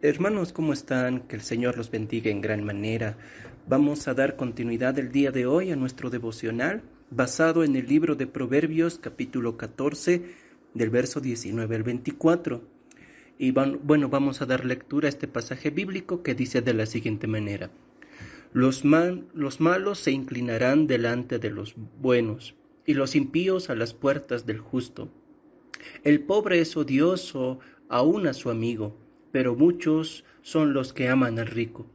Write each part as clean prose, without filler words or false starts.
Hermanos, ¿cómo están? Que el Señor los bendiga en gran manera. Vamos a dar continuidad el día de hoy a nuestro devocional basado en el libro de Proverbios, capítulo 14, del verso 19 al 24. Vamos a dar lectura a este pasaje bíblico que dice de la siguiente manera. Los malos se inclinarán delante de los buenos, y los impíos a las puertas del justo. El pobre es odioso aun a su amigo, pero muchos son los que aman al rico.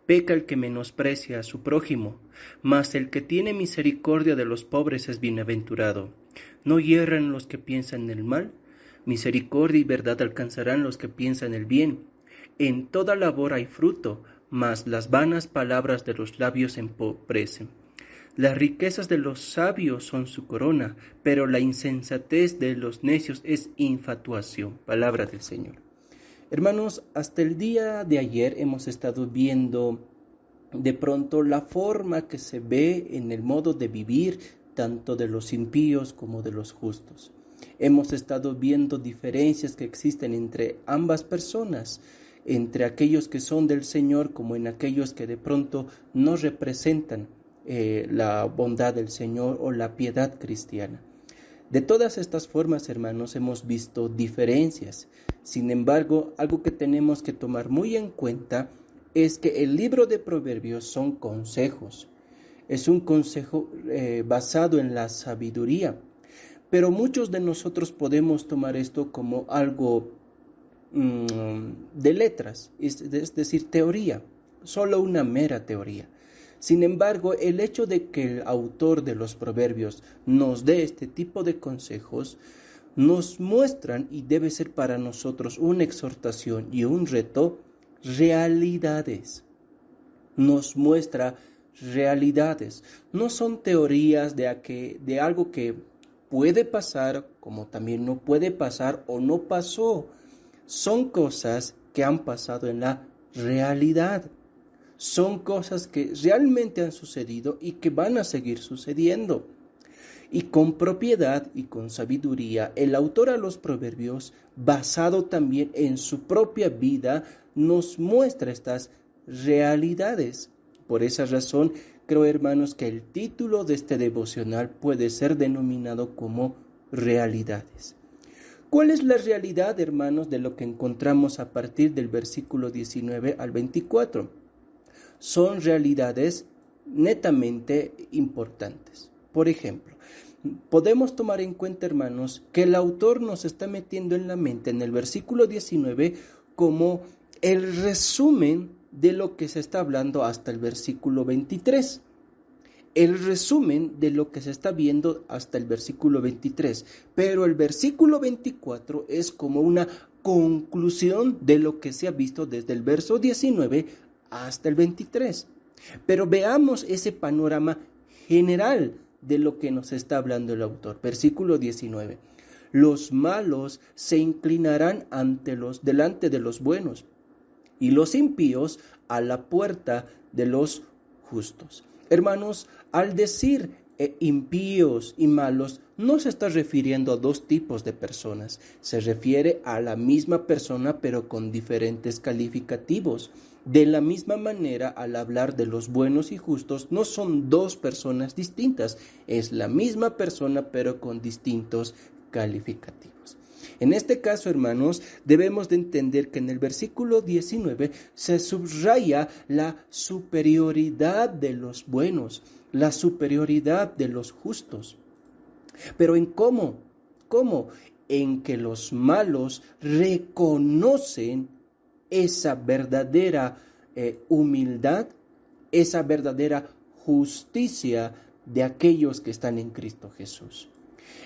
Peca el que menosprecia a su prójimo, mas el que tiene misericordia de los pobres es bienaventurado. No hierran los que piensan el mal, misericordia y verdad alcanzarán los que piensan el bien. En toda labor hay fruto, mas las vanas palabras de los labios empobrecen. Las riquezas de los sabios son su corona, pero la insensatez de los necios es infatuación. Palabra del Señor. Hermanos, hasta el día de ayer hemos estado viendo de pronto la forma que se ve en el modo de vivir tanto de los impíos como de los justos. Hemos estado viendo diferencias que existen entre ambas personas, entre aquellos que son del Señor como en aquellos que de pronto no representan la bondad del Señor o la piedad cristiana. De todas estas formas, hermanos, hemos visto diferencias. Sin embargo, algo que tenemos que tomar muy en cuenta es que el libro de Proverbios son consejos. Es un consejo basado en la sabiduría. Pero muchos de nosotros podemos tomar esto como algo de letras, es decir, teoría, solo una mera teoría. Sin embargo, el hecho de que el autor de los proverbios nos dé este tipo de consejos, nos muestran, y debe ser para nosotros una exhortación y un reto, realidades. Nos muestra realidades. No son teorías de algo que puede pasar, como también no puede pasar o no pasó. Son cosas que han pasado en la realidad. Son cosas que realmente han sucedido y que van a seguir sucediendo. Y con propiedad y con sabiduría, el autor a los proverbios, basado también en su propia vida, nos muestra estas realidades. Por esa razón, creo, hermanos, que el título de este devocional puede ser denominado como realidades. ¿Cuál es la realidad, hermanos, de lo que encontramos a partir del versículo 19 al 24? Son realidades netamente importantes. Por ejemplo, podemos tomar en cuenta, hermanos, que el autor nos está metiendo en la mente en el versículo 19 como el resumen de lo que se está hablando hasta el versículo 23. El resumen de lo que se está viendo hasta el versículo 23. Pero el versículo 24 es como una conclusión de lo que se ha visto desde el verso 19 hasta el 23. Pero veamos ese panorama general de lo que nos está hablando el autor. Versículo 19. Los malos se inclinarán delante de los buenos, y los impíos a la puerta de los justos. Hermanos, al decir impíos y malos, no se está refiriendo a dos tipos de personas. Se refiere a la misma persona, pero con diferentes calificativos. De la misma manera, al hablar de los buenos y justos, no son dos personas distintas. Es la misma persona, pero con distintos calificativos. En este caso, hermanos, debemos de entender que en el versículo 19 se subraya la superioridad de los buenos, la superioridad de los justos. Pero ¿en cómo? ¿Cómo? En que los malos reconocen esa verdadera humildad, esa verdadera justicia de aquellos que están en Cristo Jesús.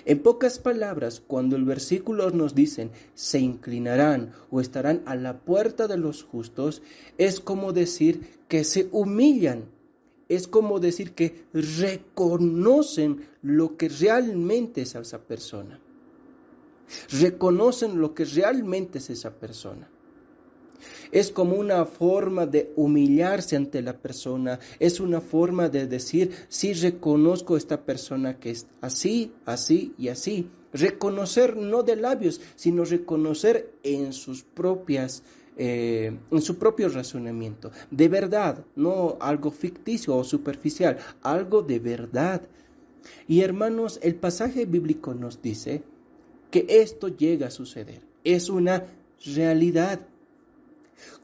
En pocas palabras, cuando el versículo nos dicen se inclinarán o estarán a la puerta de los justos, es como decir que se humillan, es como decir que reconocen lo que realmente es esa persona. Reconocen lo que realmente es esa persona. Es como una forma de humillarse ante la persona, es una forma de decir, sí reconozco a esta persona que es así, así y así. Reconocer no de labios, sino reconocer en en su propio razonamiento, de verdad, no algo ficticio o superficial, algo de verdad. Y hermanos, el pasaje bíblico nos dice que esto llega a suceder, es una realidad.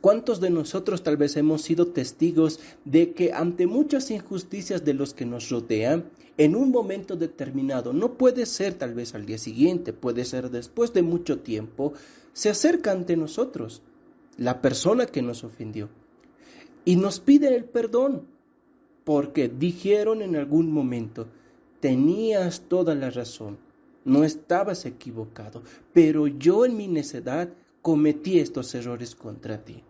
¿Cuántos de nosotros tal vez hemos sido testigos de que ante muchas injusticias de los que nos rodean, en un momento determinado, no puede ser tal vez al día siguiente, puede ser después de mucho tiempo, se acerca ante nosotros la persona que nos ofendió y nos pide el perdón porque dijeron en algún momento, tenías toda la razón, no estabas equivocado, pero yo en mi necedad cometí estos errores contra ti.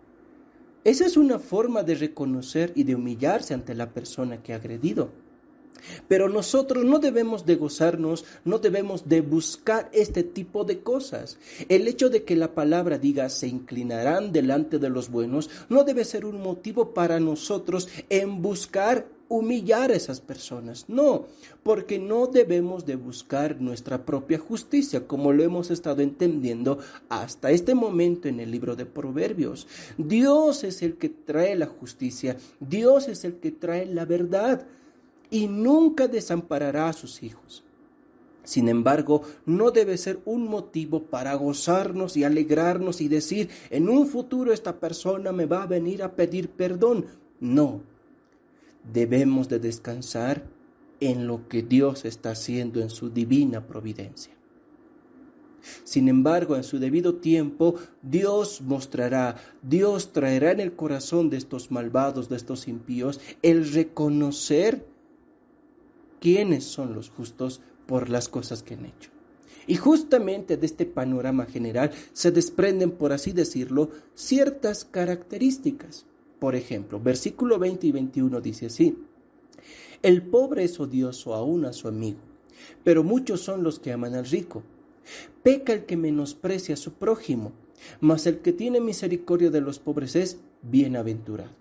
Esa es una forma de reconocer y de humillarse ante la persona que ha agredido. Pero nosotros no debemos de gozarnos, no debemos de buscar este tipo de cosas. El hecho de que la palabra diga se inclinarán delante de los buenos no debe ser un motivo para nosotros en buscar humillar a esas personas. No, porque no debemos de buscar nuestra propia justicia, como lo hemos estado entendiendo hasta este momento en el libro de Proverbios. Dios es el que trae la justicia, Dios es el que trae la verdad y nunca desamparará a sus hijos. Sin embargo, no debe ser un motivo para gozarnos y alegrarnos y decir, en un futuro esta persona me va a venir a pedir perdón. No, debemos de descansar en lo que Dios está haciendo en su divina providencia. Sin embargo, en su debido tiempo, Dios mostrará, Dios traerá en el corazón de estos malvados, de estos impíos, el reconocer quiénes son los justos por las cosas que han hecho. Y justamente de este panorama general se desprenden, por así decirlo, ciertas características. Por ejemplo, versículo 20 y 21 dice así, el pobre es odioso aún a su amigo, pero muchos son los que aman al rico. Peca el que menosprecia a su prójimo, mas el que tiene misericordia de los pobres es bienaventurado.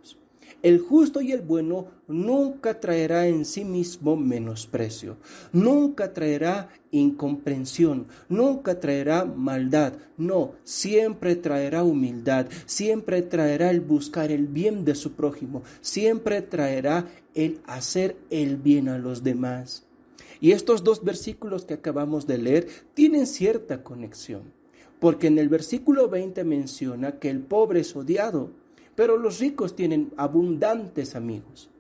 El justo y el bueno nunca traerá en sí mismo menosprecio, nunca traerá incomprensión, nunca traerá maldad, no, siempre traerá humildad, siempre traerá el buscar el bien de su prójimo, siempre traerá el hacer el bien a los demás. Y estos dos versículos que acabamos de leer tienen cierta conexión, porque en el versículo 20 menciona que el pobre es odiado, pero los ricos tienen abundantes amigos.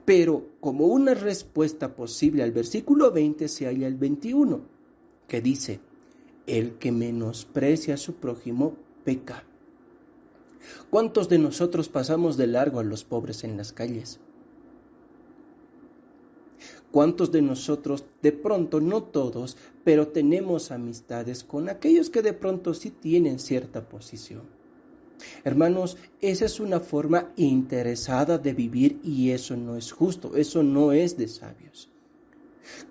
Pero como una respuesta posible al versículo 20 se halla el 21, que dice, el que menosprecia a su prójimo peca. ¿Cuántos de nosotros pasamos de largo a los pobres en las calles? ¿Cuántos de nosotros, de pronto, no todos, pero tenemos amistades con aquellos que de pronto sí tienen cierta posición? Hermanos, esa es una forma interesada de vivir y eso no es justo, eso no es de sabios.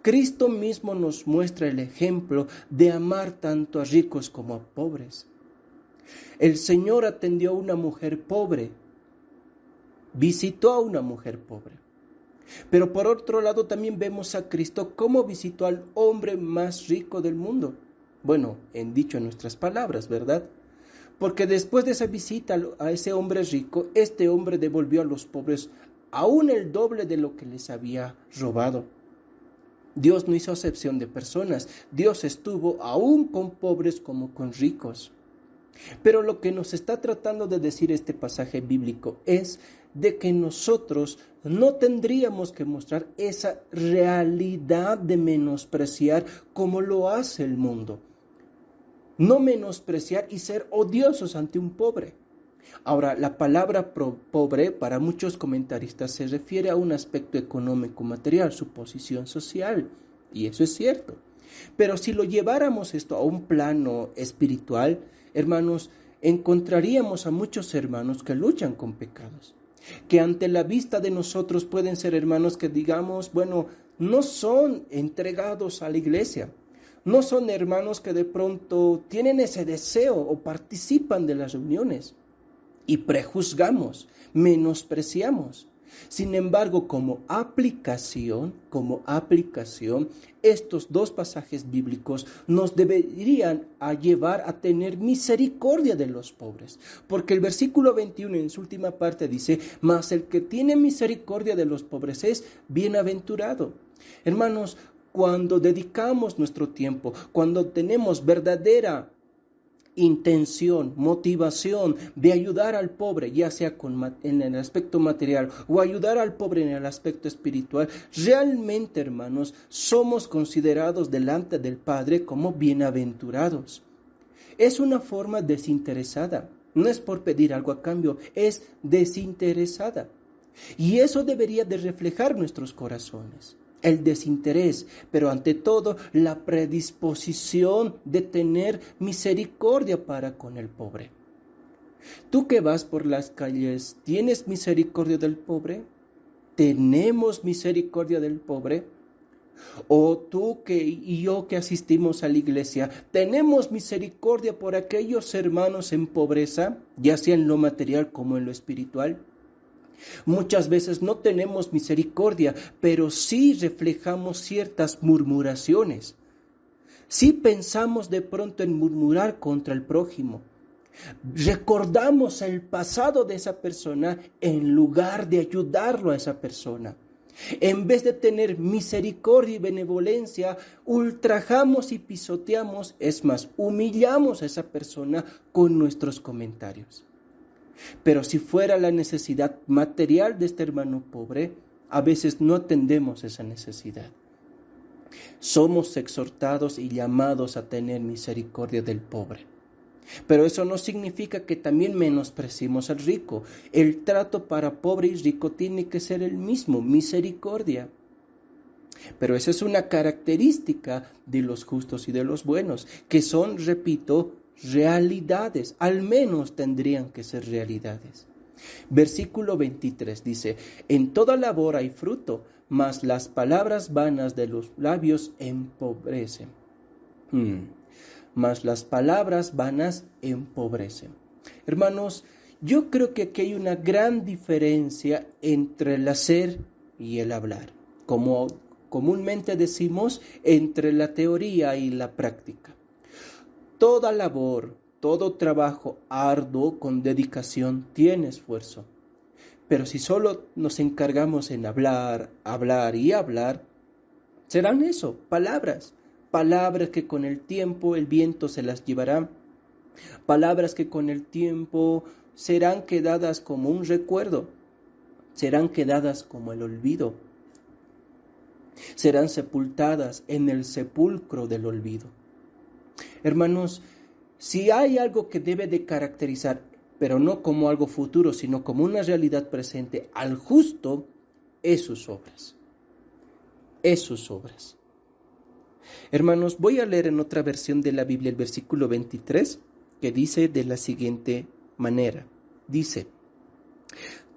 Cristo mismo nos muestra el ejemplo de amar tanto a ricos como a pobres. El Señor atendió a una mujer pobre, visitó a una mujer pobre. Pero por otro lado también vemos a Cristo cómo visitó al hombre más rico del mundo. Bueno, en dicho en nuestras palabras, ¿verdad? Porque después de esa visita a ese hombre rico, este hombre devolvió a los pobres aún el doble de lo que les había robado. Dios no hizo acepción de personas. Dios estuvo aún con pobres como con ricos. Pero lo que nos está tratando de decir este pasaje bíblico es de que nosotros no tendríamos que mostrar esa realidad de menospreciar como lo hace el mundo. No menospreciar y ser odiosos ante un pobre. Ahora, la palabra pobre para muchos comentaristas se refiere a un aspecto económico material, su posición social, y eso es cierto. Pero si lo lleváramos esto a un plano espiritual, hermanos, encontraríamos a muchos hermanos que luchan con pecados, que ante la vista de nosotros pueden ser hermanos que digamos, bueno, no son entregados a la iglesia, no son hermanos que de pronto tienen ese deseo o participan de las reuniones. y prejuzgamos, menospreciamos. Sin embargo, como aplicación, estos dos pasajes bíblicos nos deberían llevar a tener misericordia de los pobres. Porque el versículo 21 en su última parte dice, mas el que tiene misericordia de los pobres es bienaventurado. Hermanos, cuando dedicamos nuestro tiempo, cuando tenemos verdadera intención, motivación de ayudar al pobre, ya sea en el aspecto material o ayudar al pobre en el aspecto espiritual, realmente, hermanos, somos considerados delante del Padre como bienaventurados. Es una forma desinteresada, no es por pedir algo a cambio, es desinteresada. Y eso debería de reflejar nuestros corazones. El desinterés, pero ante todo la predisposición de tener misericordia para con el pobre. Tú que vas por las calles, ¿tienes misericordia del pobre? ¿Tenemos misericordia del pobre? O tú y yo que asistimos a la iglesia, ¿tenemos misericordia por aquellos hermanos en pobreza, ya sea en lo material como en lo espiritual? Muchas veces no tenemos misericordia, pero sí reflejamos ciertas murmuraciones. Sí pensamos de pronto en murmurar contra el prójimo. Recordamos el pasado de esa persona en lugar de ayudarlo a esa persona. En vez de tener misericordia y benevolencia, ultrajamos y pisoteamos, es más, humillamos a esa persona con nuestros comentarios. Pero si fuera la necesidad material de este hermano pobre, a veces no atendemos esa necesidad. Somos exhortados y llamados a tener misericordia del pobre. Pero eso no significa que también menospreciemos al rico. El trato para pobre y rico tiene que ser el mismo, misericordia. Pero esa es una característica de los justos y de los buenos, que son, repito, realidades, al menos tendrían que ser realidades. Versículo 23 dice, en toda labor hay fruto, mas las palabras vanas de los labios empobrecen. Mas las palabras vanas empobrecen. Hermanos, yo creo que aquí hay una gran diferencia entre el hacer y el hablar. Como comúnmente decimos, entre la teoría y la práctica. Toda labor, todo trabajo arduo con dedicación tiene esfuerzo. Pero si solo nos encargamos en hablar, serán eso, palabras. Palabras que con el tiempo el viento se las llevará. Palabras que con el tiempo serán quedadas como un recuerdo. Serán quedadas como el olvido. Serán sepultadas en el sepulcro del olvido. Hermanos, si hay algo que debe de caracterizar, pero no como algo futuro, sino como una realidad presente, al justo, es sus obras. Es sus obras. Hermanos, voy a leer en otra versión de la Biblia el versículo 23, que dice de la siguiente manera. Dice,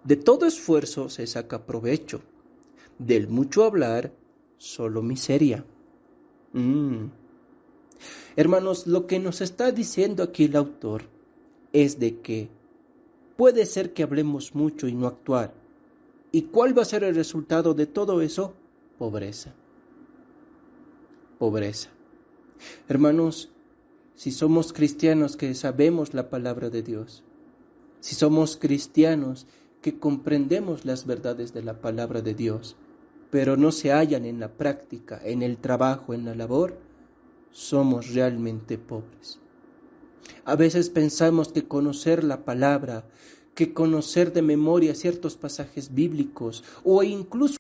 de todo esfuerzo se saca provecho, del mucho hablar, solo miseria. Hermanos, lo que nos está diciendo aquí el autor es de que puede ser que hablemos mucho y no actuar. ¿Y cuál va a ser el resultado de todo eso? Pobreza. Pobreza. Hermanos, si somos cristianos que sabemos la palabra de Dios, si somos cristianos que comprendemos las verdades de la palabra de Dios, pero no se hallan en la práctica, en el trabajo, en la labor, somos realmente pobres. A veces pensamos que conocer la palabra, que conocer de memoria ciertos pasajes bíblicos o incluso